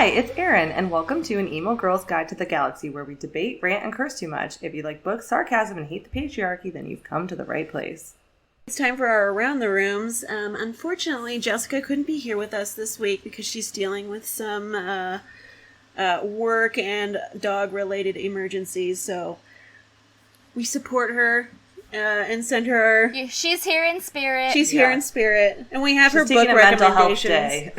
Hi, it's Erin, and welcome to an Emo Girl's Guide to the Galaxy, where we debate, rant, and curse too much. If you like books, sarcasm, and hate the patriarchy, then you've come to the right place. It's time for our Around the Rooms. Unfortunately, Jessica couldn't be here with us this week because she's dealing with some work and dog-related emergencies, so we support her and send her... She's here in spirit. She's here in spirit. And we have her book recommendations.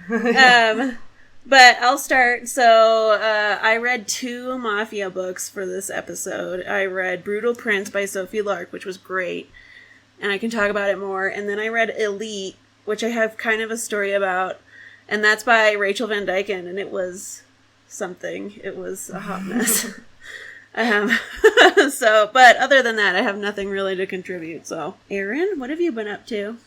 Mental health day. But I'll start. So I read 2 Mafia books for this episode. I read Brutal Prince by Sophie Lark, which was great, and I can talk about it more. And then I read Elite, which I have kind of a story about, and that's by Rachel Van Dyken, and it was something. It was a hot mess. But other than that, I have nothing really to contribute. So, Erin, what have you been up to?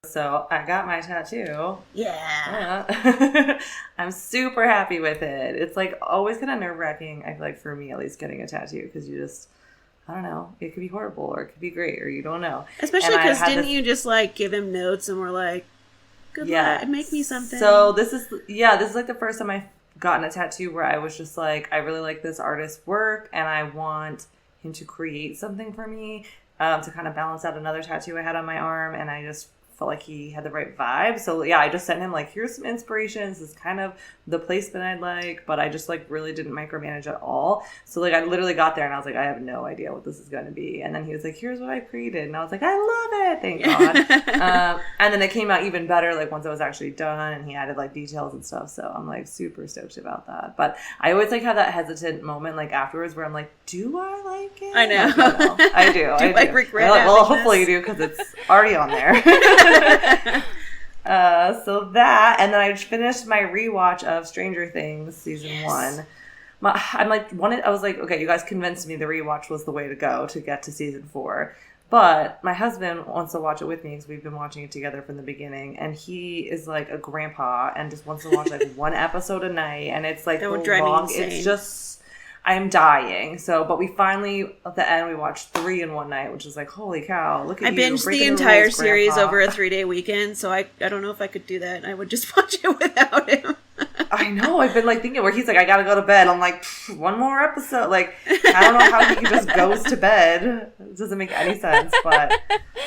So, I got my tattoo. Yeah. I'm super happy with it. It's like always kind of nerve-wracking, I feel like, for me at least, getting a tattoo, because you just, I don't know, it could be horrible or it could be great or you don't know. Especially because didn't you just like give him notes and were like, good luck, make me something. So this is like the first time I've gotten a tattoo where I was just like, I really like this artist's work and I want him to create something for me to kind of balance out another tattoo I had on my arm, and I just felt like he had the right vibe. So yeah, I just sent him like, here's some inspirations. This is kind of the placement I'd like, but I just like really didn't micromanage at all. So like I literally got there and I was like, I have no idea what this is going to be. And then he was like, here's what I created. And I was like, I love it. Thank God. And then it came out even better like once it was actually done and he added like details and stuff. So I'm like super stoked about that. But I always like have that hesitant moment like afterwards where I'm like, do I like it? I know. I do. I regret it. Well, hopefully you do because it's already on there. So that, and then I finished my rewatch of Stranger Things season 1. I was like, okay, you guys convinced me the rewatch was the way to go to get to season 4. But my husband wants to watch it with me because we've been watching it together from the beginning, and he is like a grandpa and just wants to watch like one episode a night, and it's like that would drive me insane. It's just. I'm dying. So, but we finally, at the end, we watched 3 in one night, which is like, holy cow, look at you. I binged the entire series over a 3-day weekend, so I don't know if I could do that. I would just watch it without him. I know. I've been like thinking where he's like, I gotta go to bed. I'm like, one more episode. Like, I don't know how he just goes to bed. It doesn't make any sense. But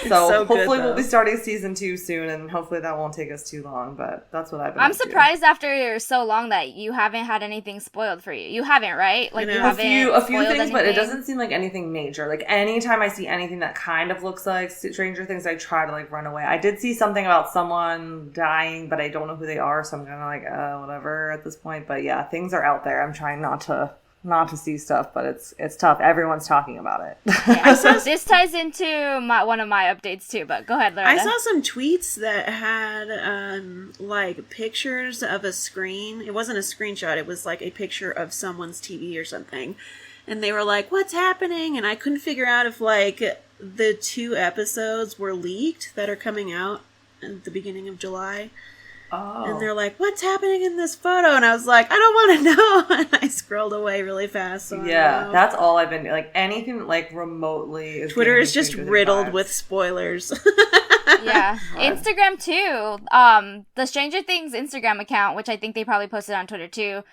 so hopefully we'll be starting season 2 soon, and hopefully that won't take us too long. But that's what I've been. I'm surprised after so long that you haven't had anything spoiled for you. You haven't, right? Like you haven't a few things, anything? But it doesn't seem like anything major. Like anytime I see anything that kind of looks like Stranger Things, I try to like run away. I did see something about someone dying, but I don't know who they are, so I'm kind of like, whatever at this point. But yeah, things are out there. I'm trying not to see stuff, but it's tough. Everyone's talking about it. Yeah. This ties into one of my updates too, but go ahead, Loretta. I saw some tweets that had like pictures of a screen. It wasn't a screenshot. It was like a picture of someone's TV or something. And they were like, what's happening? And I couldn't figure out if like the 2 episodes were leaked that are coming out at the beginning of July. Oh. And they're like, what's happening in this photo? And I was like, I don't want to know. And I scrolled away really fast. So yeah, that's all I've been doing. Like anything like remotely. Twitter is just riddled with spoilers. Yeah. Instagram too. The Stranger Things Instagram account, which I think they probably posted on Twitter too,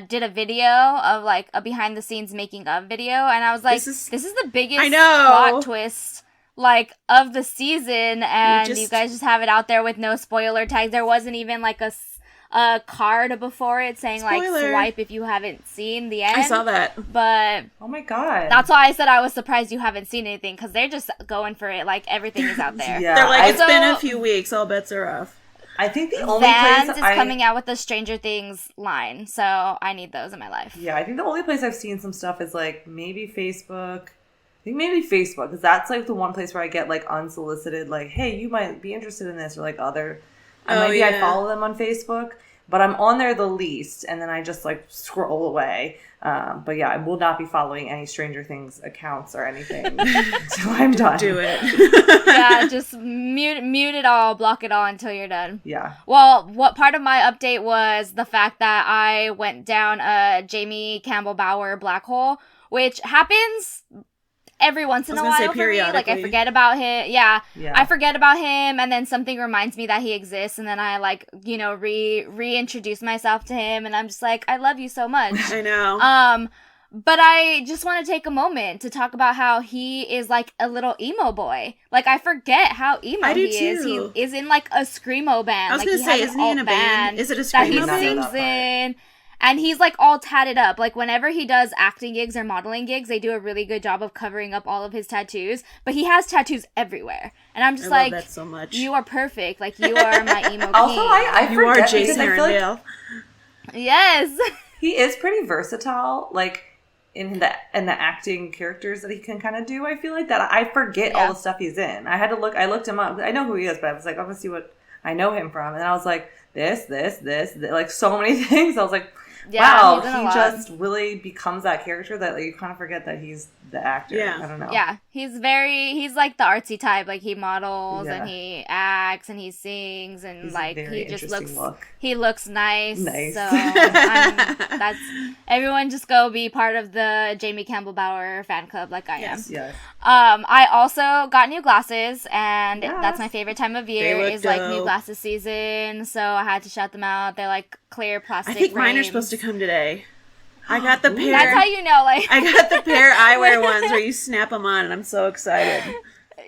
did a video of like a behind the scenes making of video. And I was like, this is the biggest plot twist like of the season, and you guys just have it out there with no spoiler tags. There wasn't even like a card before it saying spoiler. Like swipe if you haven't seen the end. I saw that, but oh my god, that's why I said I was surprised you haven't seen anything, because they're just going for it. Like everything is out there. Yeah, they're like, it's been a few weeks, all bets are off. I think the only Vans place is coming out with the Stranger Things line, so I need those in my life. Yeah, I think the only place I've seen some stuff is like maybe Facebook. I think maybe Facebook, because that's like the one place where I get like unsolicited, like, hey, you might be interested in this, or like other. I follow them on Facebook, but I'm on there the least, and then I just like scroll away. But yeah, I will not be following any Stranger Things accounts or anything until I'm done. Do it. Yeah, just mute it all, block it all until you're done. Yeah. Well, what part of my update was the fact that I went down a Jamie Campbell Bower black hole, which happens every once in a while for me. Like, I forget about him. Yeah. I forget about him, and then something reminds me that he exists, and then I, like, you know, reintroduce myself to him, and I'm just like, I love you so much. I know. But I just want to take a moment to talk about how he is, like, a little emo boy. Like, I forget how emo he is. He is in, like, a screamo band. I was going to say, isn't he in a band? Is it a screamo band? That he sings in. And he's, like, all tatted up. Like, whenever he does acting gigs or modeling gigs, they do a really good job of covering up all of his tattoos. But he has tattoos everywhere. And I'm just I love that so much. You are perfect. Like, you are my emo king. Also, I you are Jason Riverdale. Yes. He is pretty versatile. Like, in the acting characters that he can kind of do, I feel like that I forget all the stuff he's in. I looked him up. I know who he is, but I was like, I'm gonna see what I know him from. And I was like, this, like so many things. I was like, wow, he just really becomes that character that like, you kind of forget that he's the actor. Yeah. I don't know. Yeah, he's like the artsy type. Like, he models and he acts and he sings and he's like he just looks nice. So that's everyone just go be part of the Jamie Campbell Bower fan club like I am. Yes. I also got new glasses, and that's my favorite time of year is like new glasses season. So I had to shout them out. They're like clear plastic. I think frames. mine are supposed to come today. I got the pair. That's how you know, like. I got the pair eyewear ones where you snap them on, and I'm so excited.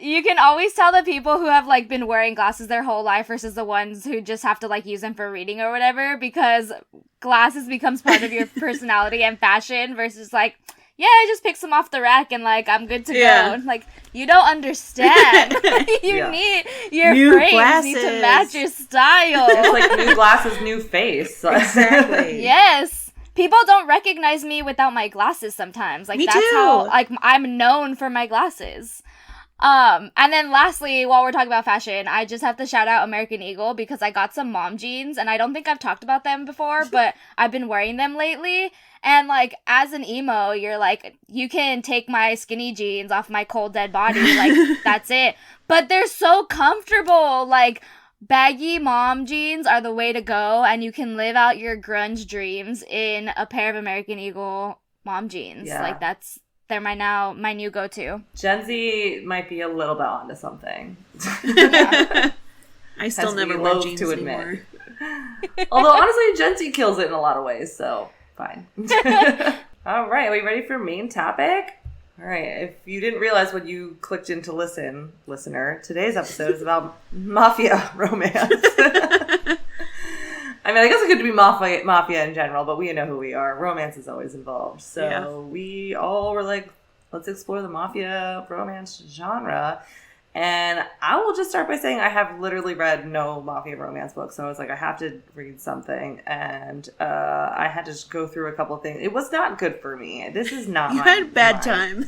You can always tell the people who have, like, been wearing glasses their whole life versus the ones who just have to, like, use them for reading or whatever, because glasses becomes part of your personality and fashion versus, like, yeah, I just pick some off the rack and, like, I'm good to go. Like, you don't understand. You need your new frames glasses. Need to match your style. It's like new glasses, new face. Exactly. Yes. People don't recognize me without my glasses sometimes. Like, that's how, like, I'm known for my glasses. And then lastly, while we're talking about fashion, I just have to shout out American Eagle because I got some mom jeans, and I don't think I've talked about them before, but I've been wearing them lately. And, like, as an emo, you're like, you can take my skinny jeans off my cold, dead body. Like, that's it. But they're so comfortable. Like, baggy mom jeans are the way to go, and you can live out your grunge dreams in a pair of American Eagle mom jeans. Yeah. Like, they're my new go-to. Gen Z might be a little bit onto something. I still never wear jeans to anymore. Although, honestly, Gen Z kills it in a lot of ways, so fine. All right, are we ready for main topic? All right, if you didn't realize when you clicked in to listen, listener, today's episode is about mafia romance. I mean, I guess it could be mafia in general, but we know who we are. Romance is always involved. So we all were like, let's explore the mafia romance genre. And I will just start by saying I have literally read no mafia romance books. So I was like, I have to read something. And I had to just go through a couple of things. It was not good for me. This is not You had a bad time.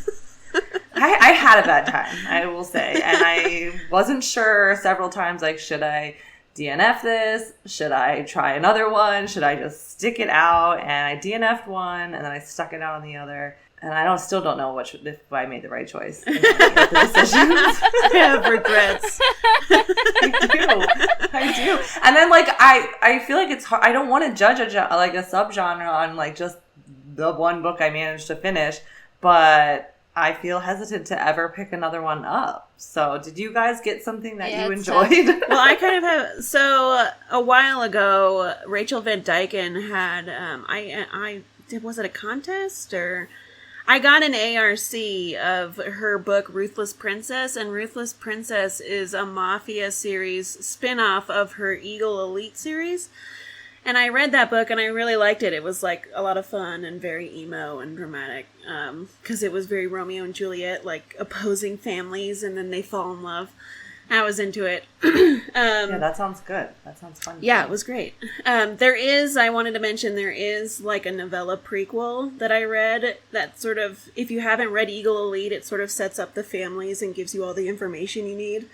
I had a bad time, I will say. And I wasn't sure several times, like, should I DNF this? Should I try another one? Should I just stick it out? And I DNF'd one, and then I stuck it out on the other. And I still don't know if I made the right choice in the decisions. I have regrets. I do. And then, like, I feel like it's hard. I don't want to judge a subgenre on, like, just the one book I managed to finish. But I feel hesitant to ever pick another one up. So did you guys get something that you enjoyed? Well, I kind of have. So a while ago, Rachel Van Dyken had, was it a contest or... I got an ARC of her book, Ruthless Princess, and Ruthless Princess is a Mafia series spin-off of her Eagle Elite series. And I read that book and I really liked it. It was like a lot of fun and very emo and dramatic. Because it was very Romeo and Juliet, like opposing families and then they fall in love. I was into it. Yeah, that sounds good. That sounds fun. Yeah, it was great. I wanted to mention, there is like a novella prequel that I read that sort of, if you haven't read Eagle Elite, it sort of sets up the families and gives you all the information you need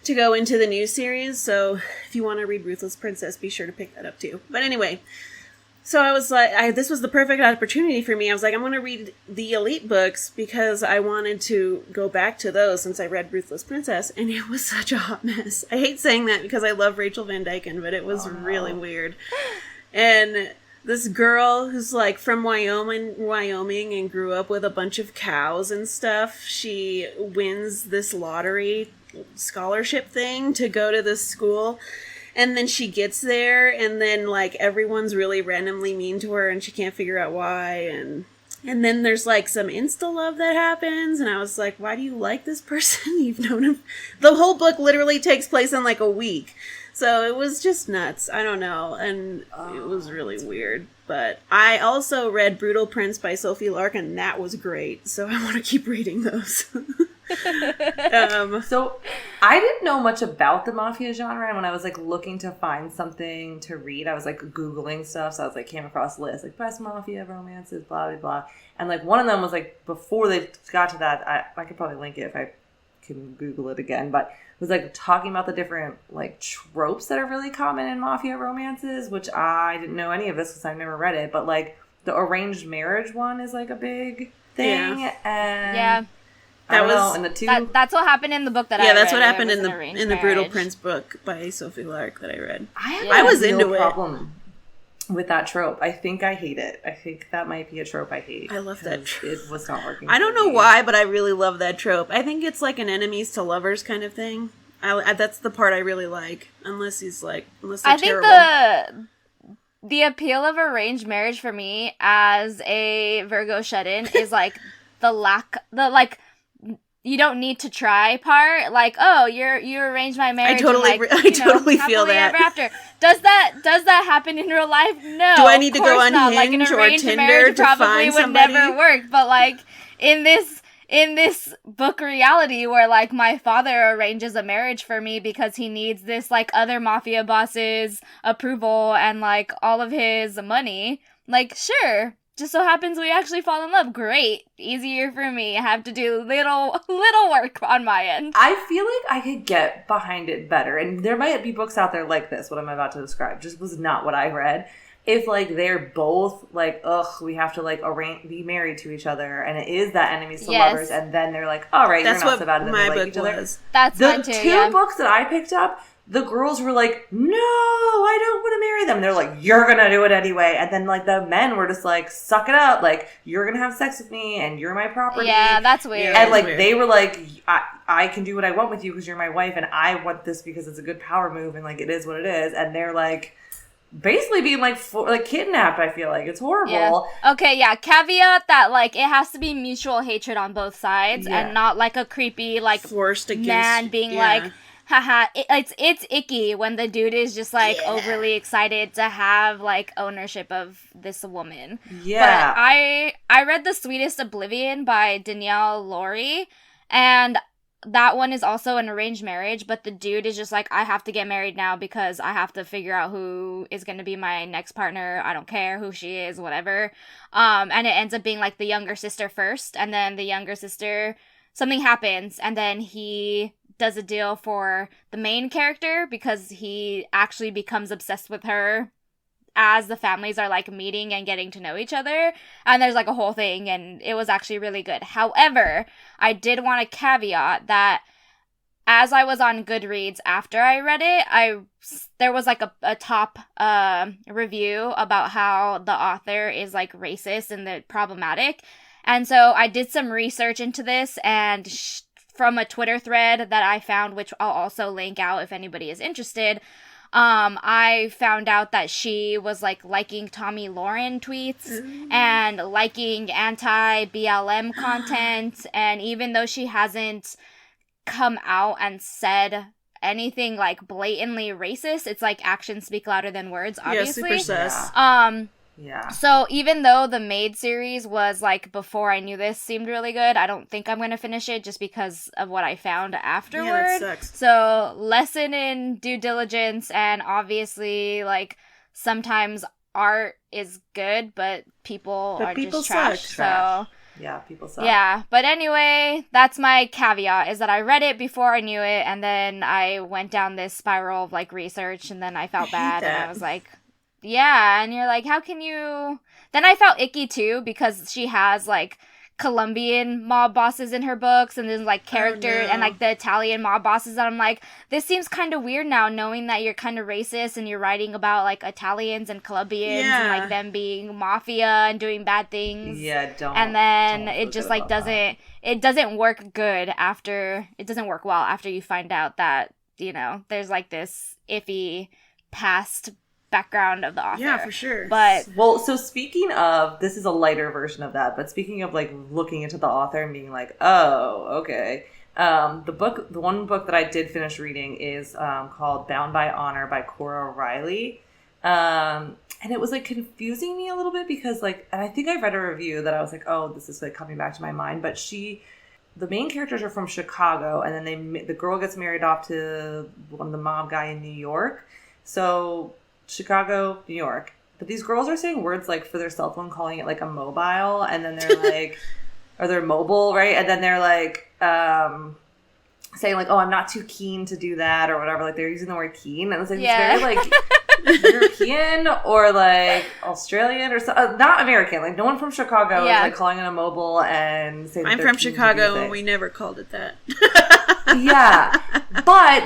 to go into the new series. So if you want to read Ruthless Princess, be sure to pick that up too. But anyway, so I was like, this was the perfect opportunity for me. I was like, I'm going to read the Elite books because I wanted to go back to those since I read Ruthless Princess, and it was such a hot mess. I hate saying that because I love Rachel Van Dyken, but it was really weird. And this girl who's like from Wyoming and grew up with a bunch of cows and stuff. She wins this lottery scholarship thing to go to this school. And then she gets there, and then, like, everyone's really randomly mean to her, and she can't figure out why, and then there's, like, some insta-love that happens, and I was like, why do you like this person? You've known him. The whole book literally takes place in, like, a week. So it was just nuts. I don't know, and it was really weird. But I also read Brutal Prince by Sophie Lark, and that was great, so I want to keep reading those. So I didn't know much about the mafia genre, and when I was like looking to find something to read, I was like Googling stuff. So I was like came across lists like best mafia romances, blah blah blah, and like one of them was like before they got to that. I could probably link it if I can Google it again, but it was like talking about the different like tropes that are really common in mafia romances, which I didn't know any of this because I've never read it. But like the arranged marriage one is like a big thing, and yeah. That's what happened in the book that I read. Yeah, that's what happened in the Brutal Prince book by Sophie Lark that I read. I was into it. Problem with that trope. I think I hate it. I think that might be a trope I hate. I love that trope. It was not working. I don't know why, but I really love that trope. I think it's like an enemies to lovers kind of thing. That's the part I really like. Unless they're terrible. I think the appeal of arranged marriage for me as a Virgo shut-in is like you don't need to try part. Like, oh, you arranged my marriage. I totally feel that. Ever after. Does that happen in real life? No. Do I need to go on not. Hinge like, or Tinder to find somebody? Would never work. But like in this book reality where like my father arranges a marriage for me because he needs this like other mafia boss's approval and like all of his money. Like, sure. Just so happens we actually fall in love. Great. Easier for me. I have to do little work on my end. I feel like I could get behind it better. And there might be books out there like this, what I'm about to describe. Just was not what I read. If, like, they're both, like, we have to, like, be married to each other. And it is that enemies to lovers. And then they're like, all right, that's you're not so bad. And then my they like book each other. was. That's mine too, The two books that I picked up, the girls were like, no, I don't want to marry them. They're like, you're going to do it anyway. And then, like, the men were just like, suck it up. Like, you're going to have sex with me and you're my property. Yeah, that's weird. And, like, they were like, I can do what I want with you because you're my wife and I want this because it's a good power move and, like, it is what it is. And they're, like, basically being, like, kidnapped, I feel like. It's horrible. Yeah. Okay, yeah. Caveat that, like, it has to be mutual hatred on both sides and not, like, a creepy, like, forced against man being like... Haha, it's icky when the dude is just like overly excited to have like ownership of this woman. Yeah. But I read The Sweetest Oblivion by Danielle Laurie, and that one is also an arranged marriage, but the dude is just like, I have to get married now because I have to figure out who is going to be my next partner. I don't care who she is, whatever. And it ends up being like the younger sister first, and then the younger sister, something happens, and then he does a deal for the main character because he actually becomes obsessed with her as the families are like meeting and getting to know each other, and there's like a whole thing, and it was actually really good. However, I did want to caveat that as I was on Goodreads after I read it, there was like a top review about how the author is like racist and problematic, and so I did some research into this, and from a Twitter thread that I found, which I'll also link out if anybody is interested, I found out that she was like liking Tommy Lauren tweets and liking anti-BLM content, and even though she hasn't come out and said anything like blatantly racist, it's like actions speak louder than words, obviously. Yeah, super sus. Yeah. So even though the Maid series was like before I knew this seemed really good, I don't think I'm going to finish it just because of what I found afterward. Yeah, that sucks. So lesson in due diligence, and obviously like sometimes art is good, but people are just trash. So yeah, people suck. Yeah, but anyway, that's my caveat, is that I read it before I knew it, and then I went down this spiral of like research, and then I felt bad, and I was like, yeah, and you're like, how can you... Then I felt icky, too, because she has, like, Colombian mob bosses in her books, and there's like characters and like the Italian mob bosses, and I'm like, this seems kind of weird now, knowing that you're kind of racist and you're writing about like Italians and Colombians and like them being mafia and doing bad things. Yeah, and then it just like doesn't work good after, it doesn't work well after you find out that, you know, there's like this iffy past background of the author. Yeah, for sure. But well, so speaking of, this is a lighter version of that, but speaking of like looking into the author and being like, oh, okay. The one book that I did finish reading is called Bound by Honor by Cora Reilly. And it was like confusing me a little bit because like, and I think I read a review that I was like, oh, this is like coming back to my mind, but the main characters are from Chicago, and then the girl gets married off to one of the mob guy in New York. So Chicago, New York. But these girls are saying words like for their cell phone, calling it like a mobile, and then they're like, or they're mobile, right? And then they're like, saying like, oh, I'm not too keen to do that or whatever. Like they're using the word keen, and it's like it's very like European or like Australian or not American. Like no one from Chicago is like calling it a mobile and saying. I'm from Chicago, and we never called it that. Yeah, but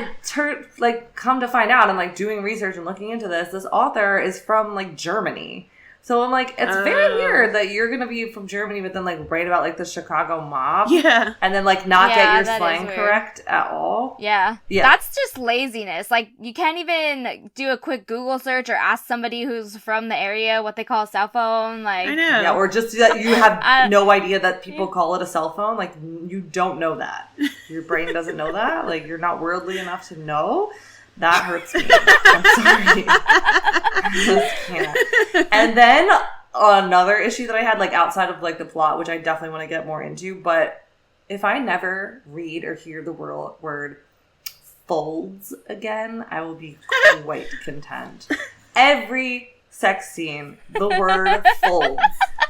come to find out, I'm like doing research and looking into this author is from like Germany. So I'm like, it's very weird that you're gonna be from Germany, but then like write about like the Chicago mob, and then like not get your slang correct at all. Yeah, that's just laziness. Like you can't even do a quick Google search or ask somebody who's from the area what they call a cell phone. Like, I know, yeah, or just that you have no idea that people call it a cell phone. Like you don't know that. Your brain doesn't know that. Like you're not worldly enough to know. That hurts me. I'm sorry. I just can't. And then another issue that I had, like outside of like the plot, which I definitely want to get more into, but if I never read or hear the word folds again, I will be quite content. Every sex scene, the word folds.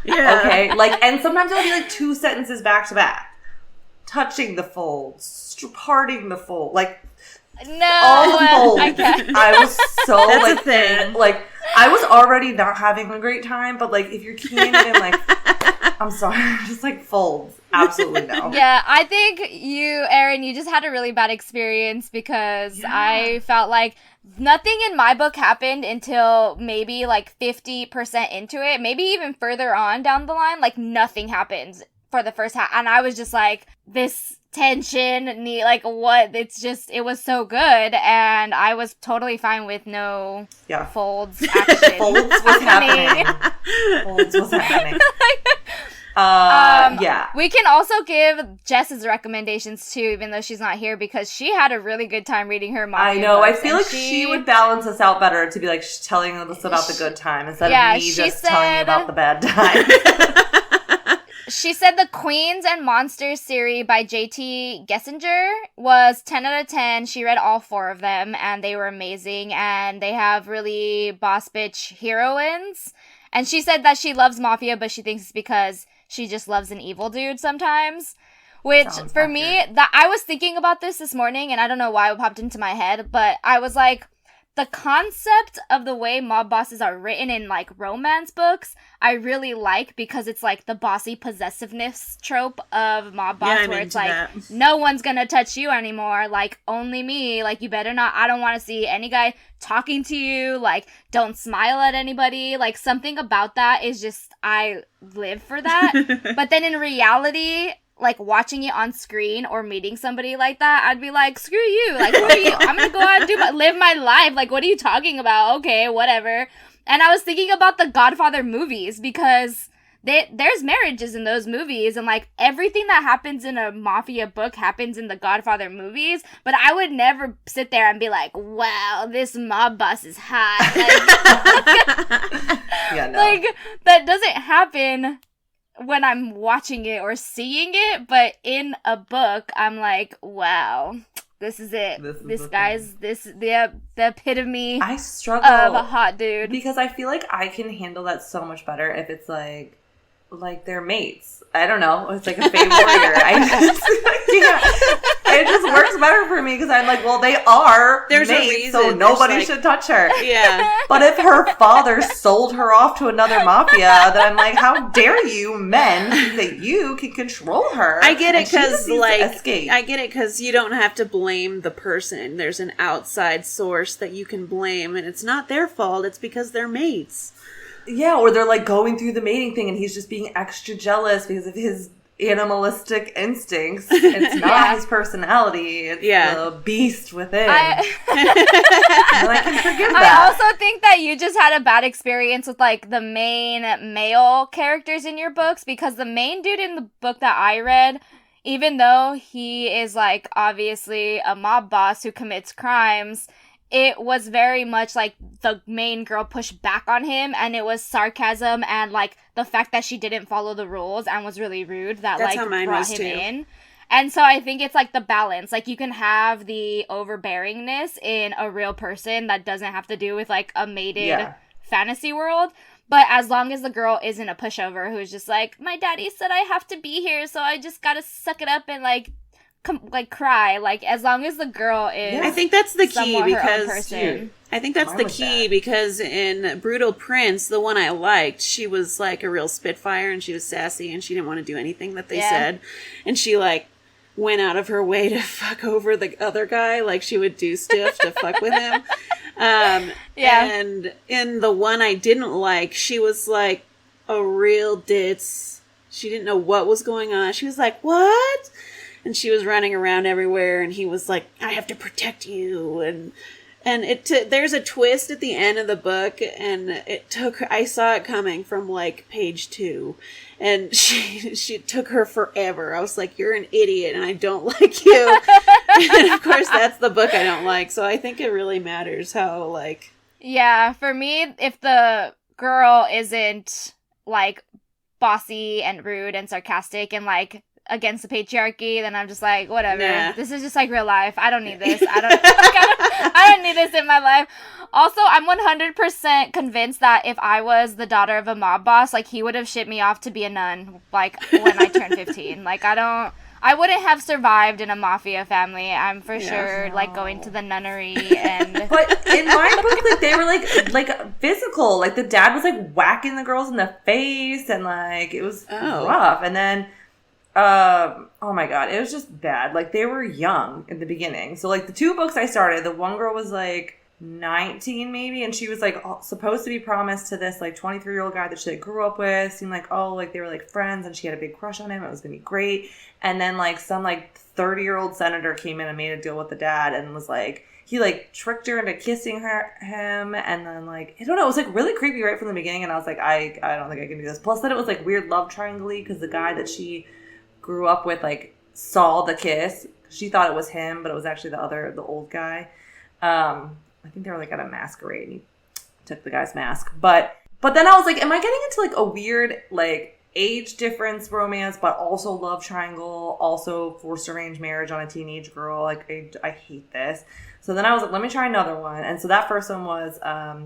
Yeah. Okay? Like, and sometimes it'll be like 2 sentences back to back. Touching the folds, parting the fold, like no, all the folds. I was so That's like a thing. Like I was already not having a great time, but like if you're keen and like I'm sorry, just like folds. Absolutely no. Yeah, I think you, Erin, you just had a really bad experience because I felt like nothing in my book happened until maybe like 50% into it, maybe even further on down the line. Like nothing happens for the first half, and I was just like, this tension, like what? It's just, it was so good, and I was totally fine with no folds action. Folds was happening. Folds was happening. We can also give Jess's recommendations too, even though she's not here, because she had a really good time reading her Mafia I know. books, I feel like she would balance us out better to be like telling us about the good time instead of me just telling you about the bad time. She said the Queens and Monsters series by J.T. Geissinger was 10 out of 10. She read all 4 of them, and they were amazing, and they have really boss bitch heroines. And she said that she loves Mafia, but she thinks it's because she just loves an evil dude sometimes. Which, for me, I was thinking about this morning, and I don't know why it popped into my head, but I was like, the concept of the way mob bosses are written in, like, romance books, I really like, because it's, like, the bossy possessiveness trope of mob boss, where it's, like, no one's gonna touch you anymore, like, only me, like, you better not, I don't want to see any guy talking to you, like, don't smile at anybody, like, something about that is just, I live for that, but then in reality, like, watching it on screen or meeting somebody like that, I'd be like, screw you. Like, who are you? I'm gonna go out and live my life. Like, what are you talking about? Okay, whatever. And I was thinking about the Godfather movies, because there's marriages in those movies, and, like, everything that happens in a Mafia book happens in the Godfather movies, but I would never sit there and be like, wow, this mob boss is hot. Like, yeah, no. Like, that doesn't happen when I'm watching it or seeing it, but in a book, I'm like, wow, this is it. This guy's the epitome I struggle of a hot dude. Because I feel like I can handle that so much better if it's like they're mates. I don't know. It's like a Fae warrior. I it just works better for me because I'm like, well, they are There's mates, a reason. so nobody should touch her. Yeah. But if her father sold her off to another mafia, then I'm like, how dare you men think that you can control her? I get it because, like, escape. I get it because you don't have to blame the person. There's an outside source that you can blame, and it's not their fault. It's because they're mates. Yeah, or they're like going through the mating thing and he's just being extra jealous because of his animalistic instincts. It's not his personality. It's the beast within. I can forgive that. I also think that you just had a bad experience with like the main male characters in your books because the main dude in the book that I read, even though he is like obviously a mob boss who commits crimes, it was very much like the main girl pushed back on him, and it was sarcasm and like the fact that she didn't follow the rules and was really rude that That's like brought him too. in. And so I think it's like the balance. Like you can have the overbearingness in a real person that doesn't have to do with like a mated fantasy world. But as long as the girl isn't a pushover who's just like, my daddy said I have to be here, so I just gotta suck it up and like cry. Like as long as the girl is, I think that's the key because I think that's the key because in Brutal Prince, the one I liked, she was like a real spitfire and she was sassy and she didn't want to do anything that they said, and she like went out of her way to fuck over the other guy. Like she would do stuff to fuck with him. And in the one I didn't like, she was like a real ditz. She didn't know what was going on. She was like, what? And she was running around everywhere, and he was like, I have to protect you. And there's a twist at the end of the book, and I saw it coming from like page 2. And she took her forever. I was like, you're an idiot, and I don't like you. And of course, that's the book I don't like. So I think it really matters how, like... Yeah, for me, if the girl isn't, like, bossy and rude and sarcastic and, like, against the patriarchy, then I'm just like, whatever. Nah. This is just like real life. I don't need this. I don't need this in my life. Also, I'm 100% convinced that if I was the daughter of a mob boss, like he would have shipped me off to be a nun, like when I turned 15. Like I wouldn't have survived in a mafia family. I'm for sure like going to the nunnery and. But in my book, like they were like physical. Like the dad was like whacking the girls in the face, and like it was rough. And then. Oh my god, it was just bad. Like, they were young in the beginning. So, like, the 2 books I started, the one girl was, like, 19 maybe, and she was, like, supposed to be promised to this, like, 23-year-old guy that she, like, grew up with. Seemed like, like, they were, like, friends, and she had a big crush on him. It was gonna be great. And then, like, some, like, 30-year-old senator came in and made a deal with the dad and was, like, he, like, tricked her into kissing him, and then, like, I don't know, it was, like, really creepy right from the beginning, and I was like, I don't think I can do this. Plus, then it was, like, weird love triangle-y, because the guy that she grew up with, like, saw the kiss. She thought it was him, but it was actually the old guy. I think they were, like, at a masquerade, and he took the guy's mask. But then I was like, am I getting into, like, a weird, like, age difference romance, but also love triangle, also forced arranged marriage on a teenage girl? Like, I hate this. So then I was like, let me try another one. And so that first one was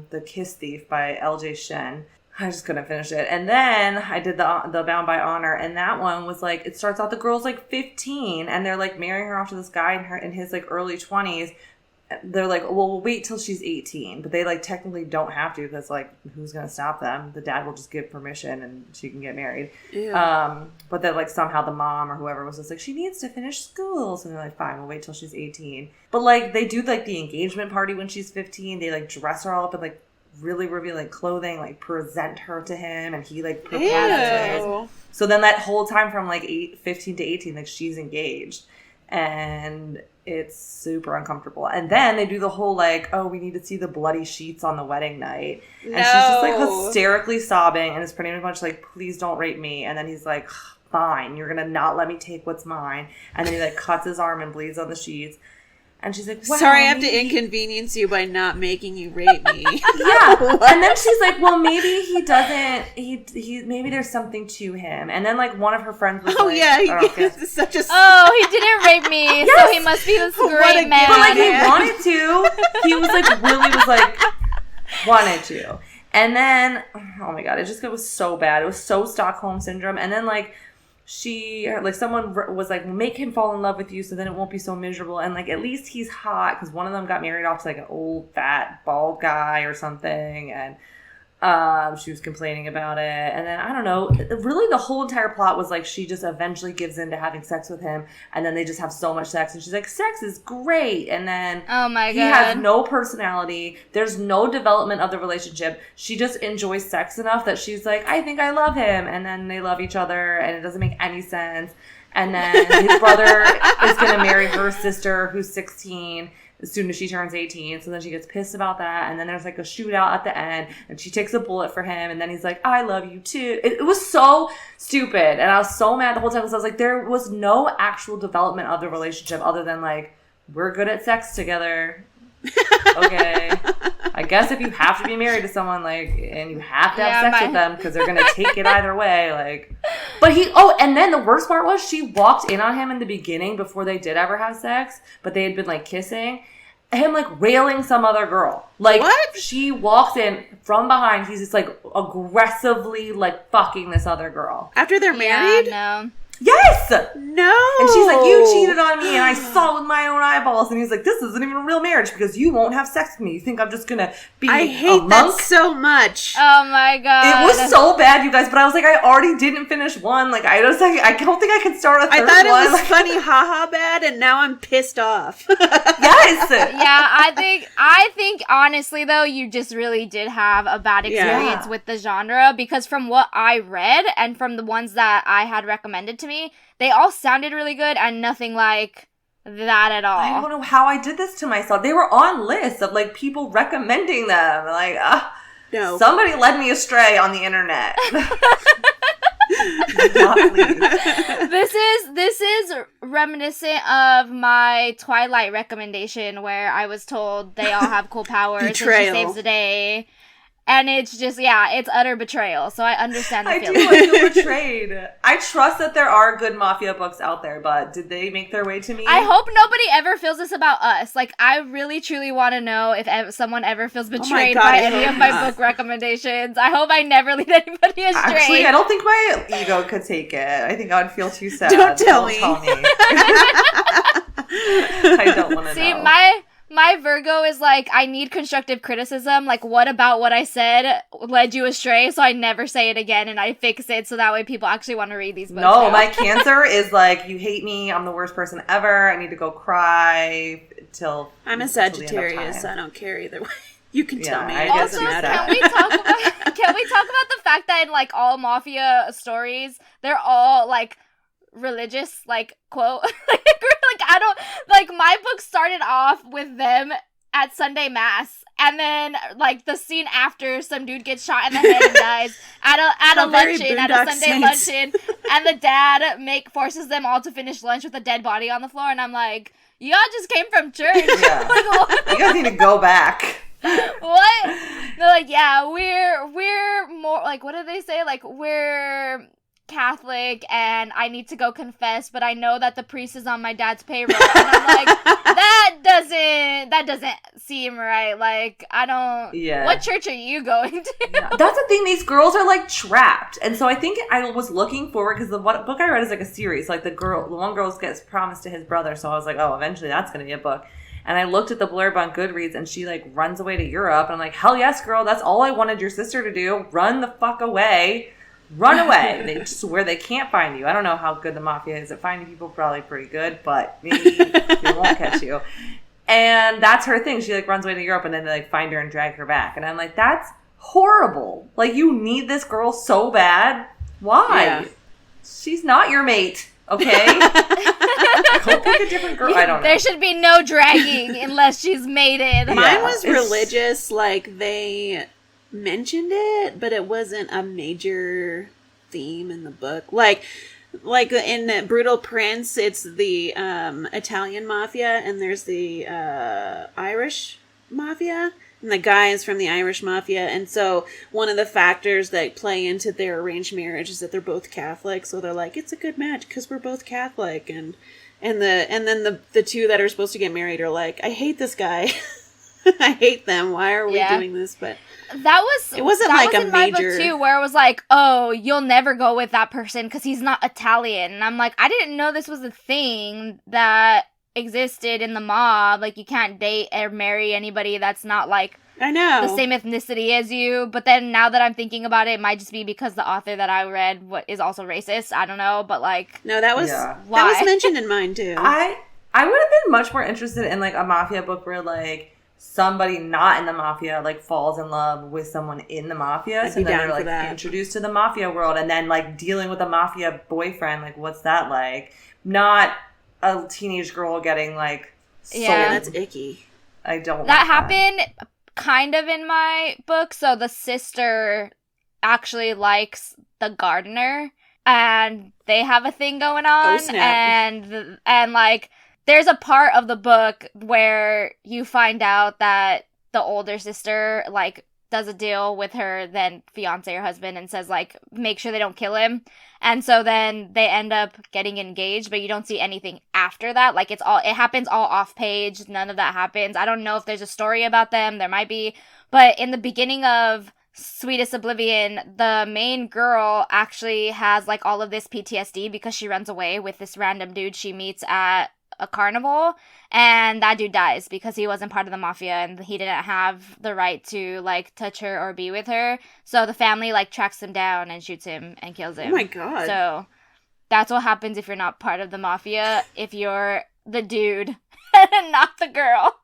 The Kiss Thief by L.J. Shen. I just couldn't finish it. And then I did the Bound by Honor, and that one was like, it starts out the girl's like 15, and they're like marrying her off to this guy in his like early 20s. They're like, well, we'll wait till she's 18, but they like technically don't have to because like who's gonna stop them? The dad will just give permission and she can get married. Yeah. But then like somehow the mom or whoever was just like, she needs to finish school, so they're like, fine, we'll wait till she's 18. But like they do like the engagement party when she's 15. They like dress her all up in like really revealing clothing, like present her to him, and he like proposes. So then that whole time from like 15 to 18, like she's engaged, and it's super uncomfortable. And then they do the whole like, oh, we need to see the bloody sheets on the wedding night, and she's just like hysterically sobbing, and it's pretty much like, please don't rape me. And then he's like, fine, you're gonna not let me take what's mine. And then he like cuts his arm and bleeds on the sheets. And she's like, well, sorry, I have to inconvenience you by not making you rape me. Yeah. And then she's like, well, maybe he doesn't, he maybe there's something to him. And then like one of her friends was like, he's such a... Oh, he didn't rape me, so he must be this great man. But like he wanted to. He was like, really was like, wanted to. And then, oh my God, it was so bad. It was so Stockholm Syndrome. And then like, someone was like, make him fall in love with you so then it won't be so miserable. And, like, at least he's hot because one of them got married off to, like, an old, fat, bald guy or something. And she was complaining about it. And then, I don't know, really the whole entire plot was, like, she just eventually gives in to having sex with him. And then they just have so much sex. And she's like, sex is great. And then he has no personality. There's no development of the relationship. She just enjoys sex enough that she's like, I think I love him. And then they love each other. And it doesn't make any sense. And then his brother is going to marry her sister, who's 16, as soon as she turns 18. So then she gets pissed about that. And then there's, like, a shootout at the end. And she takes a bullet for him. And then he's like, I love you too. It was so stupid. And I was so mad the whole time because I was like, there was no actual development of the relationship other than, like, we're good at sex together. Okay. I guess if you have to be married to someone, like, and you have to have sex with them because they're going to take it either way, like. But and then the worst part was she walked in on him in the beginning before they did ever have sex, but they had been, like, kissing. Him, like, railing some other girl. Like, what? She walks in from behind. He's just, like, aggressively, like, fucking this other girl. After they're married? Yeah, no. Yes! No! And she's like, you cheated on me and I saw it with my own eyeballs. And he's like, this isn't even a real marriage because you won't have sex with me. You think I'm just gonna be a monk? I hate that so much. Oh my god. It was so bad, you guys, but I was like, I already didn't finish one. Like, I don't think I could start a third one. I thought it was funny, haha bad, and now I'm pissed off. Yes! Yeah, I think honestly though, you just really did have a bad experience with the genre because from what I read and from the ones that I had recommended to me, they all sounded really good and nothing like that at all. I don't know how I did this to myself. They were on lists of, like, people recommending them. Like, no. Somebody led me astray on the internet. This is reminiscent of my Twilight recommendation where I was told they all have cool powers and she saves the day. And it's just, it's utter betrayal. So I understand the feeling. I feel betrayed. I trust that there are good Mafia books out there, but did they make their way to me? I hope nobody ever feels this about us. Like, I really, truly want to know if someone ever feels betrayed by any of my book recommendations. I hope I never lead anybody astray. Actually, I don't think my ego could take it. I think I would feel too sad. Don't tell me. I don't want to know. See, my Virgo is like, I need constructive criticism. Like, what about what I said led you astray? So I never say it again and I fix it so that way people actually want to read these books. No, my Cancer is like, you hate me. I'm the worst person ever. I need to go cry till. I'm a Sagittarius. So I don't care either way. You can tell me. It doesn't matter. Can we talk about the fact that in, like, all Mafia stories, they're all, like, religious, like, quote, I don't, like, my book started off with them at Sunday Mass, and then, like, the scene after, some dude gets shot in the head and dies at a luncheon, at a Sunday luncheon, and the dad forces them all to finish lunch with a dead body on the floor, and I'm like, y'all just came from church. Yeah. Like, you guys need to go back. What? They're like, yeah, we're more, like, what did they say? Like, we're Catholic and I need to go confess, but I know that the priest is on my dad's payroll. And I'm like, that doesn't seem right. Like, I don't. Yeah. What church are you going to? Yeah. That's the thing. These girls are, like, trapped, and so I think I was looking forward because the book I read is like a series. Like, the one girl gets promised to his brother, so I was like, oh, eventually that's going to be a book. And I looked at the blurb on Goodreads, and she, like, runs away to Europe. And I'm like, hell yes, girl. That's all I wanted your sister to do. Run the fuck away. Run away. Just where they can't find you. I don't know how good the Mafia is at finding people. Probably pretty good, but maybe they won't catch you. And that's her thing. She, like, runs away to Europe, and then they, like, find her and drag her back. And I'm like, that's horrible. Like, you need this girl so bad. Why? Yeah. She's not your mate. Okay? Go pick a different girl. I don't know. There should be no dragging unless she's mated. Yeah. Mine was religious. Like, they mentioned it, but it wasn't a major theme in the book. Like in Brutal Prince, it's the Italian mafia, and there's the Irish mafia. And the guy is from the Irish Mafia, and so one of the factors that play into their arranged marriage is that they're both Catholic. So they're like, it's a good match because we're both Catholic, and then the two that are supposed to get married are like, I hate this guy. I hate them. Why are we doing this? But it wasn't that like was a in my major book too, where it was like, oh, you'll never go with that person because he's not Italian. And I'm like, I didn't know this was a thing that existed in the mob. Like, you can't date or marry anybody that's not like I know the same ethnicity as you. But then now that I'm thinking about it, it might just be because the author that I read is also racist. I don't know, but like, no, that was Yeah. that was mentioned in mine too. I would have been much more interested in like a mafia book where like somebody not in the mafia like falls in love with someone in the mafia, I'd so be then down they're for like that. introduced to the mafia world, and then like dealing with a mafia boyfriend. Like, what's that like? Not a teenage girl getting like sold. Yeah. That's icky. I don't. that like happened kind of in my book. So the sister actually likes the gardener, and they have a thing going on. Oh, snap. And like, there's a part of the book where you find out that the older sister like does a deal with her then fiance or husband and says like, make sure they don't kill him. And so then they end up getting engaged, but you don't see anything after that. Like, it happens all off page. None of that happens. I don't know if there's a story about them. There might be. But in the beginning of Sweetest Oblivion, the main girl actually has like all of this PTSD because she runs away with this random dude she meets at a carnival, and that dude dies because he wasn't part of the mafia and he didn't have the right to like touch her or be with her. So the family like tracks him down and shoots him and kills him. Oh my god. So that's what happens if you're not part of the mafia, if you're the dude and not the girl.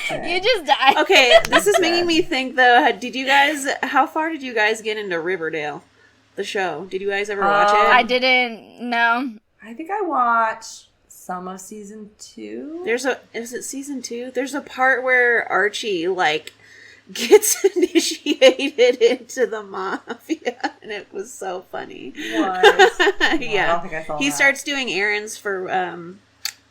You just die. Okay, this is making me think though, how far did you guys get into Riverdale? The show. Did you guys ever watch it? I didn't know. I think I watched some of season 2. Is it season 2? There's a part where Archie like gets initiated into the mafia, and it was so funny. What? Yeah. I don't think I saw He that. starts doing errands for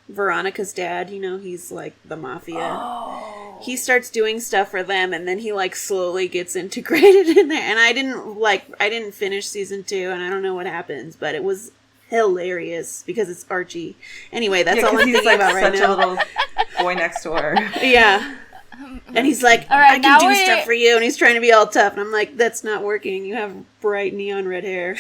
Veronica's dad. You know, he's like the mafia. Oh. He starts doing stuff for them, and then he like slowly gets integrated in there. And I didn't finish season 2, and I don't know what happens, but it was hilarious because it's Archie. Anyway, that's all I'm he's thinking like about right such now. a little boy next door. Yeah. And he's like, All right, I now can do we- stuff for you. And he's trying to be all tough. And I'm like, that's not working. You have bright neon red hair.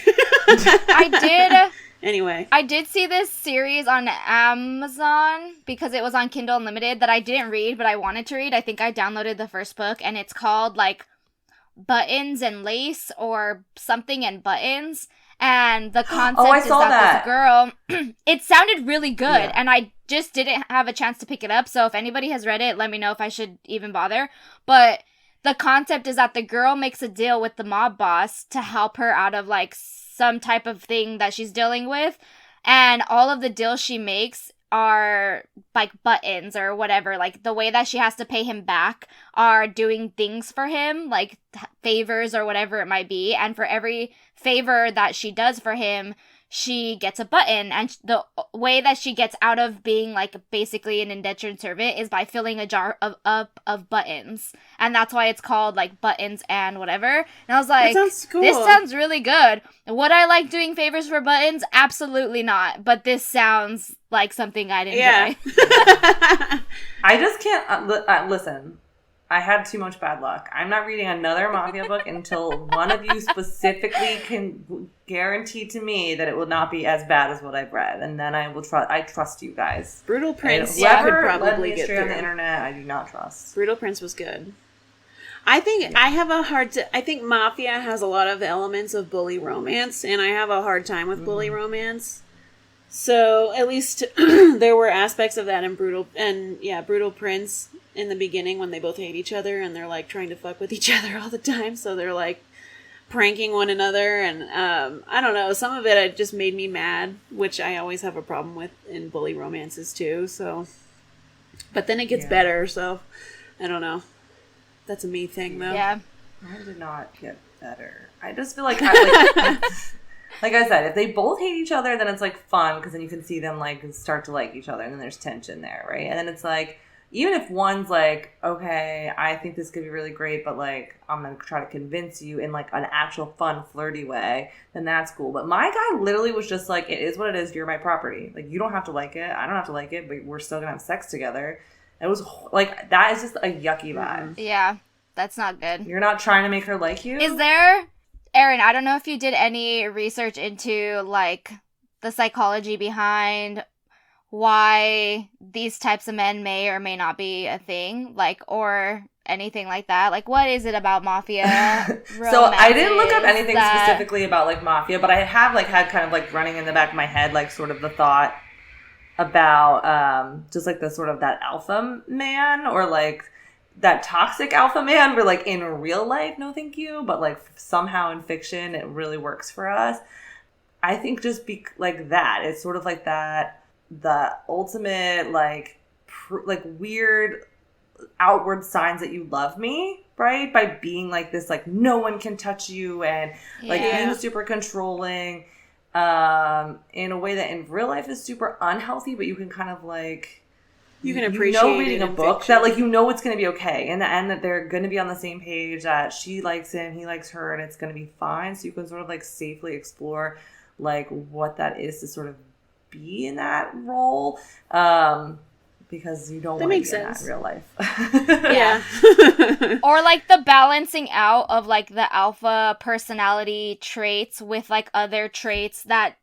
Anyway. I did see this series on Amazon because it was on Kindle Unlimited that I didn't read, but I wanted to read. I think I downloaded the first book, and it's called like Buttons and Lace or something and Buttons. And the concept I is saw that this girl, it sounded really good, Yeah. and I just didn't have a chance to pick it up. So if anybody has read it, let me know if I should even bother. But the concept is that the girl makes a deal with the mob boss to help her out of like some type of thing that she's dealing with. And all of the deals she makes are like buttons or whatever. Like the way that she has to pay him back are doing things for him, like favors or whatever it might be. And for every favor that she does for him, she gets a button. And the way that she gets out of being like basically an indentured servant is by filling a jar of buttons. And that's why it's called like Buttons and whatever. And I was like, That sounds cool. this sounds really good. Would I like doing favors for buttons? Absolutely not. But this sounds like something I'd enjoy. Yeah. I just can't listen. I had too much bad luck. I'm not reading another Mafia book until one of you specifically can guarantee to me that it will not be as bad as what I've read, and then I will trust. I trust you guys. Brutal Prince Whoever could led probably me get astray on the through. internet, I do not trust. Brutal Prince was good. I think I think Mafia has a lot of elements of bully romance, and I have a hard time with bully romance. So at least there were aspects of that in Brutal Prince in the beginning when they both hate each other and they're like trying to fuck with each other all the time. So they're like pranking one another, and I don't know. Some of it just made me mad, which I always have a problem with in bully romances too. So, but then it gets better. So I don't know. That's a me thing though. Yeah. Mine did not get better. I just feel like, like I said, if they both hate each other, then it's like fun because then you can see them like start to like each other, and then there's tension there, right? And then it's like, even if one's like, okay, I think this could be really great, but like I'm gonna try to convince you in like an actual fun, flirty way, then that's cool. But my guy literally was just like, it is what it is. You're my property. Like, you don't have to like it. I don't have to like it, but we're still gonna have sex together. It was like, that is just a yucky vibe. Yeah, that's not good. You're not trying to make her like you? Is there, Erin, I don't know if you did any research into, like, the psychology behind why these types of men may or may not be a thing, like, or anything like that. Like, what is it about Mafia So I didn't look up anything specifically about, like, Mafia, but I have, like, had kind of, like, running in the back of my head, like, sort of the thought about just, like, the sort of that alpha man, or, like, that toxic alpha man, where, like, in real life, no thank you, but, like, somehow in fiction it really works for us. I think just like that, it's sort of like that, the ultimate, like, like, weird outward signs that you love me, right? By being like this, like, no one can touch you, and like being super controlling, in a way that in real life is super unhealthy, but you can kind of, like, you can appreciate, reading a book fiction, that, like, it's going to be okay in the end, that they're going to be on the same page, that she likes him, he likes her, and it's going to be fine. So you can sort of, like, safely explore, like, what that is to sort of be in that role, because you don't want to be in that in real life. Yeah. Or, like, the balancing out of, like, the alpha personality traits with, like, other traits that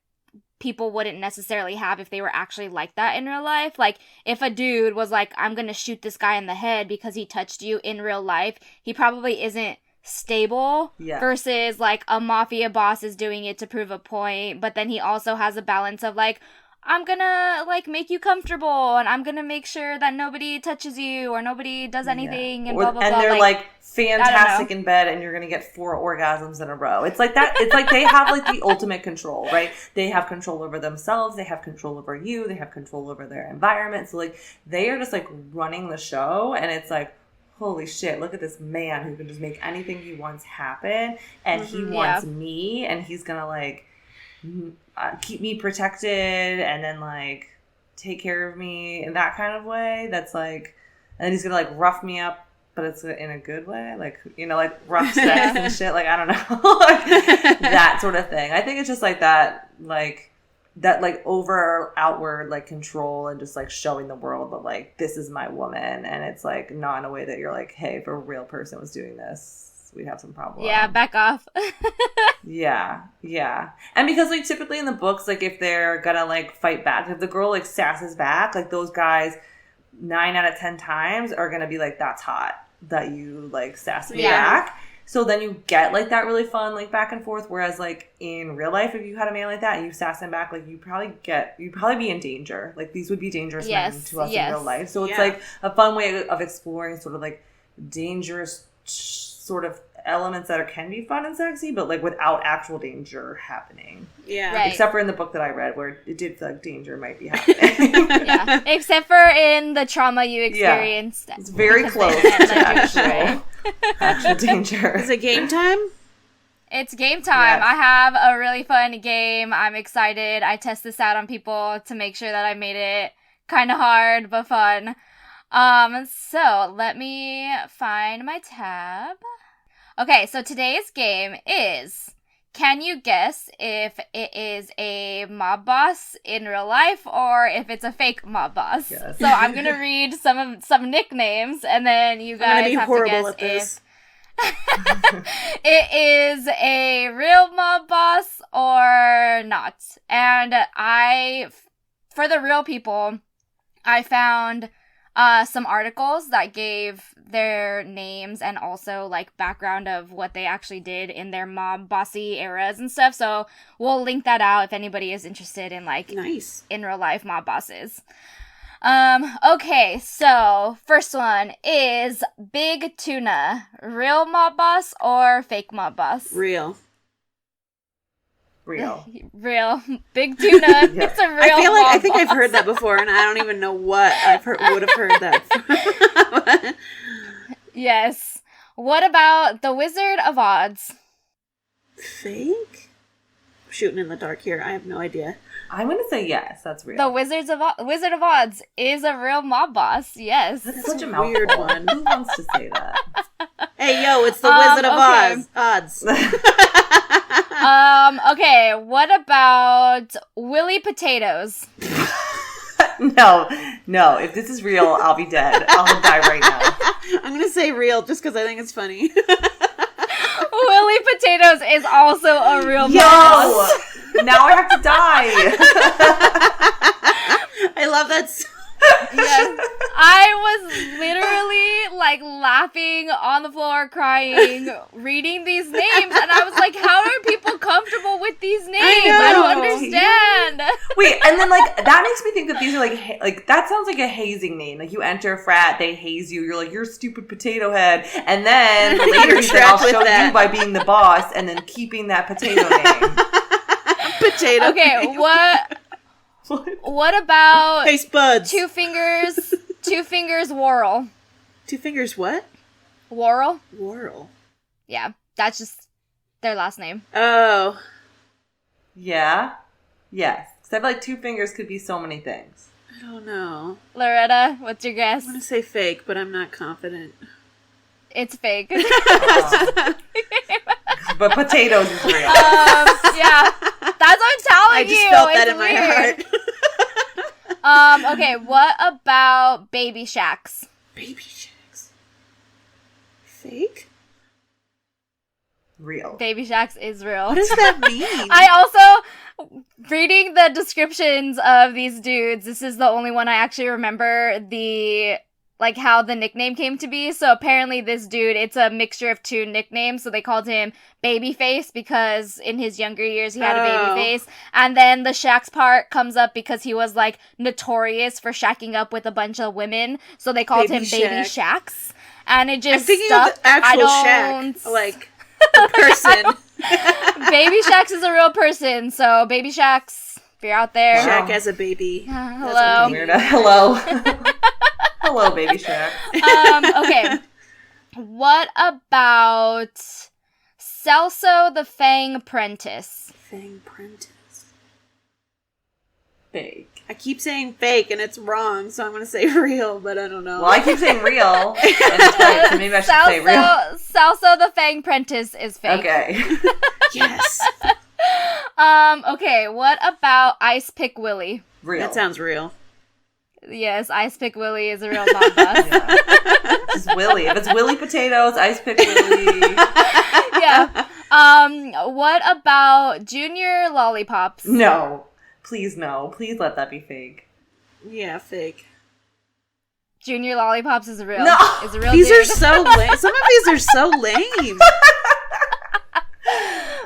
people wouldn't necessarily have if they were actually like that in real life. Like, if a dude was like, I'm gonna shoot this guy in the head because he touched you in real life, he probably isn't stable, versus, like, a mafia boss is doing it to prove a point, but then he also has a balance of, like, I'm gonna, like, make you comfortable, and I'm gonna make sure that nobody touches you or nobody does anything, and blah, blah, blah. And they're, like, fantastic in bed, and you're gonna get 4 orgasms in a row. It's like that. It's like they have, like, the ultimate control, right? They have control over themselves. They have control over you. They have control over their environment. So, like, they are just, like, running the show, and it's like, holy shit, look at this man who can just make anything he wants happen, and he wants me, and he's gonna, like, keep me protected, and then, like, take care of me in that kind of way. That's, like, and he's gonna, like, rough me up, but it's in a good way, like, like, rough sex and shit, like, I don't know, like, that sort of thing. I think it's just, like, that, like, outward, like, control, and just, like, showing the world that, like, this is my woman, and it's, like, not in a way that you're like, hey, if a real person was doing this, we'd have some problem. Yeah, back off. Yeah. And because, like, typically in the books, like, if they're gonna, like, fight back, if the girl, like, sasses back, like, those guys 9 out of 10 times are gonna be like, that's hot that you, like, sass me back. So then you get, like, that really fun, like, back and forth. Whereas, like, in real life, if you had a man like that and you sass him back, like, you'd probably be in danger. Like, these would be dangerous men to us in real life. So it's, like, a fun way of exploring sort of, like, dangerous sort of elements that can be fun and sexy, but, like, without actual danger happening. Yeah. Right. Except for in the book that I read, where it did feel like danger might be happening. Yeah. Except for in the trauma you experienced. It's very close to actual danger. Is it game time? It's game time. Yes. I have a really fun game. I'm excited. I test this out on people to make sure that I made it kind of hard but fun. So let me find my tab. Okay, so today's game is, can you guess if it is a mob boss in real life or if it's a fake mob boss? Yes. So I'm going to read some nicknames, and then you guys have to guess if it is a real mob boss or not. And for the real people, I found some articles that gave their names and also, like, background of what they actually did in their mob bossy eras and stuff. So we'll link that out if anybody is interested in, like, in real life mob bosses. Okay, so first one is Big Tuna. Real mob boss or fake mob boss? Real. Real. Big Tuna. It's a real I think I've heard that before, and I don't even know what would have heard that. Yes. What about the Wizard of Odds? Fake? I'm shooting in the dark here. I have no idea. I'm going to say yes, that's real. The Wizard of Odds is a real mob boss, yes. That's such a weird one. Who wants to say that? Hey, yo, it's the Wizard of Odds. Okay, what about Willie Potatoes? No. If this is real, I'll be dead. I'll die right now. I'm gonna say real just because I think it's funny. Willie Potatoes is also a real Yo! boss. Now I have to die. I love that. Yes. I was literally like laughing on the floor, crying, reading these names, and I was like, how are people comfortable with these names? I don't understand. Wait, and then like that makes me think that these are like that sounds like a hazing name. Like you enter a frat, they haze you. You're like, you're a stupid potato head, and then later he's like, I'll show you by being the boss and then keeping that potato name. Potato. Okay, what about Hey, Spuds. Two Fingers Worrell? Two Fingers what? Worrell? Worrell. Yeah, that's just their last name. Oh. Yeah. Yes. Because I feel like Two Fingers could be so many things. I don't know. Loretta, what's your guess? I'm gonna say fake, but I'm not confident. It's fake. But potatoes is real. Yeah, that's what I'm telling I you. just felt that It's in my weird. heart. Okay, what about Baby Shacks? Baby Shacks. Fake? Real. Baby Shacks is real. What does that mean? I also, reading the descriptions of these dudes, this is the only one I actually remember how the nickname came to be. So apparently this dude, it's a mixture of two nicknames. So they called him Babyface because in his younger years he had a baby face. And then the Shacks part comes up because he was like notorious for shacking up with a bunch of women. So they called him Baby Shacks. And it just I'm thinking stuck. of the actual Shack. Like, the person. Baby Shacks is a real person. So Baby Shacks, if you're out there. Shack as a baby. Hello. Hello. Hello, Baby Shack. Okay. What about Celso the Fang Prentice? Fang Prentice. Fake. I keep saying fake and it's wrong, so I'm going to say real, but I don't know. Well, I keep saying real, and it's right, so maybe I should say real. Celso the Fang Prentice is fake. Okay. Yes. Okay, what about Ice Pick Willie? Real. That sounds real. Yes, Ice Pick Willie is a real mob boss. Yeah. It's Willie. If it's Willie Potatoes, Ice Pick Willie. Yeah. What about Junior Lollipops? No. Please no. Please let that be fake. Yeah, fake. Junior Lollipops is real. No. Is a real These dude. are so lame. Some of these are so lame.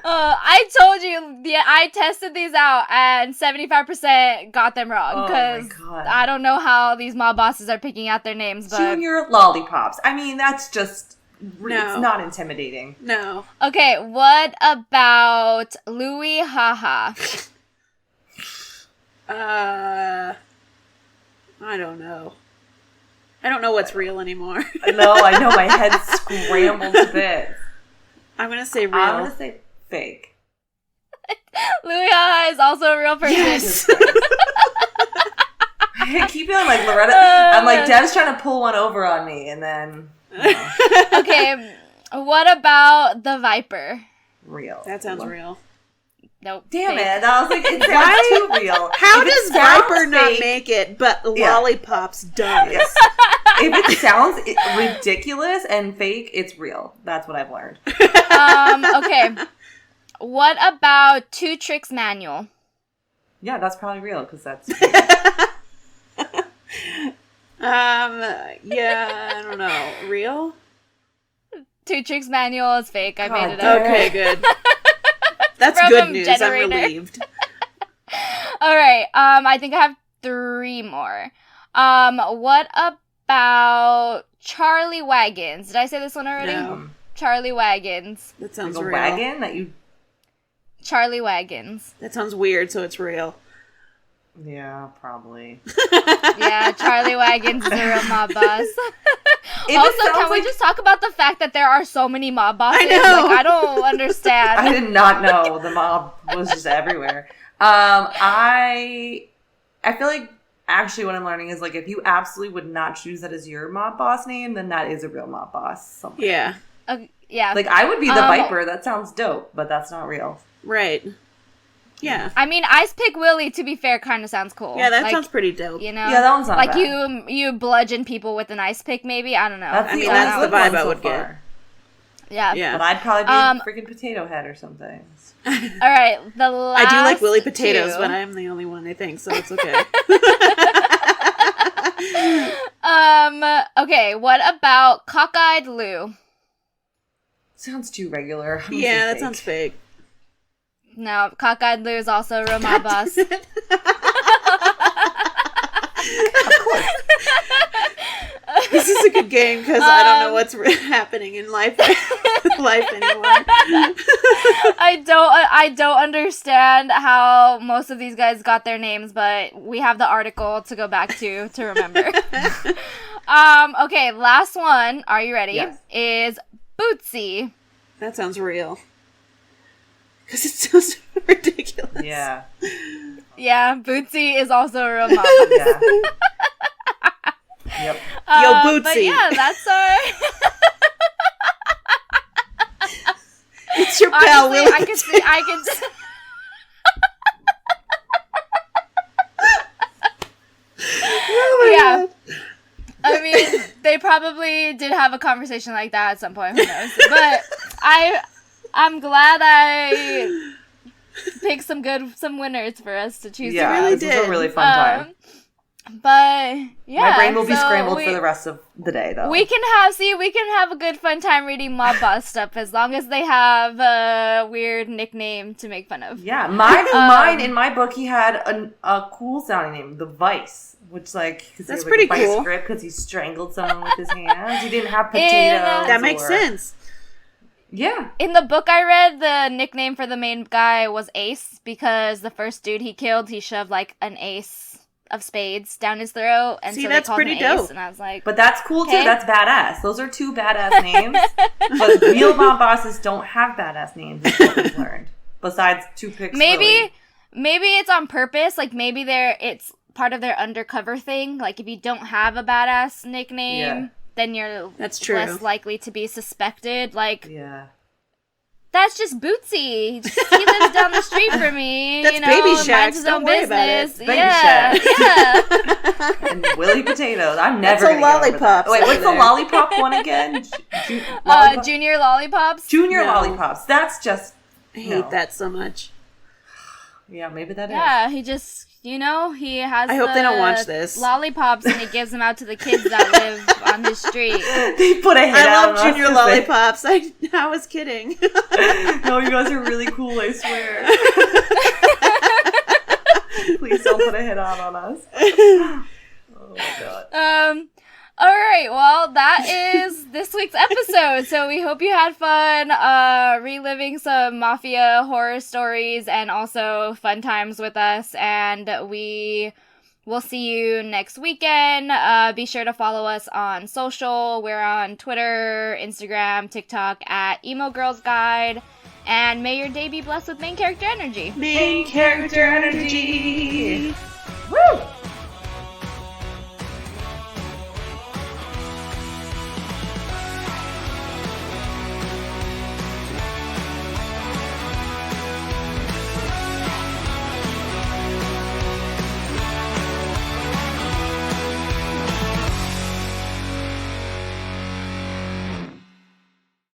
I told you, I tested these out and 75% got them wrong because I don't know how these mob bosses are picking out their names. But Junior Lollipops. I mean, that's just, No. it's not intimidating. No. Okay, what about Louie Haha? I don't know. I don't know what's real anymore. No, I know. My head scrambled a bit. I'm going to say real. I'm going to say fake. Louie Haha is also a real person. Yes. I keep feeling like Loretta. I'm like, Dev's trying to pull one over on me, and then. Okay, what about the Viper? Real. That sounds real. Nope. Damn fake. it. I was like, it sounds too real. How If it does sounds Viper not fake- make it, but Lollipops does? Yes. If it sounds ridiculous and fake, it's real. That's what I've learned. Okay. What about Two Tricks Manual? Yeah, that's probably real because that's. Yeah, I don't know. Real? Two Tricks Manual is fake. I made it God up. Okay, good. That's From good news. generator. I'm relieved. All right. I think I have 3 more. What about Charlie Wagons? Did I say this one already? No. Charlie Wagons. That sounds Like a real. wagon that you. Charlie Wagons. That sounds weird, so it's real. Yeah, probably. Yeah, Charlie Wagons is a real mob boss. If Also, it sounds can we like- just talk about the fact that there are so many mob bosses? I know. Like, I don't understand. I did not know the mob was just everywhere. I feel like actually what I'm learning is like if you absolutely would not choose that as your mob boss name, then that is a real mob boss. Somewhere. Yeah, Yeah. Like I would be the Viper. That sounds dope, but that's not real. right. Yeah. I mean, Ice Pick Willie, to be fair, kind of sounds cool. Yeah, that sounds pretty dope. You know? Yeah, that one's not like bad. you bludgeon people with an ice pick, maybe? I don't know. That's the vibe I would get. Yeah. Yeah. But I'd probably be a freaking potato head or something. All right, the last I do like Willie Potatoes, two. but I'm the only one, I think, so it's okay. Okay, what about Cockeyed Lou? Sounds too regular. Yeah, that sounds fake. No, Cockeyed Lou is also a real mob boss. This is a good game because I don't know what's happening in life anymore. I don't understand how most of these guys got their names, but we have the article to go back to remember. Okay, last one. Are you ready? Yes. Is Bootsy. That sounds real. Because it sounds ridiculous. Yeah. Yeah, Bootsy is also a real mob boss. Yeah. Yep. Yo, Bootsy. But yeah, that's our... It's your pal, Honestly, Willie. I can see... Oh yeah. I mean, they probably did have a conversation like that at some point. Who knows? But I'm glad I picked some winners for us to choose. Yeah, really this was did. a really fun time. But yeah, My brain will be so scrambled for the rest of the day, though. We can have a good fun time reading mob boss stuff as long as they have a weird nickname to make fun of. Yeah, mine in my book, he had a cool sounding name, the Vice, which That's pretty cool. Vice grip because he strangled someone with his hands. He didn't have potatoes. That makes sense. Yeah. In the book I read, the nickname for the main guy was Ace because the first dude he killed, he shoved like an ace of spades down his throat, and See, so that's they called pretty him Ace, dope. and I was like, But that's cool Okay. too. That's badass. Those are two badass names. But real mob bosses don't have badass names, is what we've learned. Besides two picks. maybe it's on purpose. Like maybe it's part of their undercover thing. Like if you don't have a badass nickname, then you're That's true. less likely to be suspected. Like Yeah. that's just Bootsy. He lives down the street from me. That's you know, Baby and Shacks. minds his Don't own worry about it. business. Baby Yeah, Shacks. yeah. And Willie Potatoes. I'm never That's a gonna get over that. lollipops Wait, what's over the there. lollipop one again? Lollipop? Junior lollipops. Junior No. lollipops. That's just. I hate that so much. Yeah, maybe that is. Yeah, he just, he has I hope they don't watch the this. lollipops and he gives them out to the kids that live on his street. They put a hit I out love on us Junior 'cause Lollipops. I was kidding. No, you guys are really cool, I swear. Please don't put a hit out on us. Oh my god. All right, well, that is this week's episode. So we hope you had fun reliving some Mafia horror stories and also fun times with us. And we will see you next weekend. Be sure to follow us on social. We're on Twitter, Instagram, TikTok at Emo Girls Guide. And may your day be blessed with main character energy. Main character energy. Woo!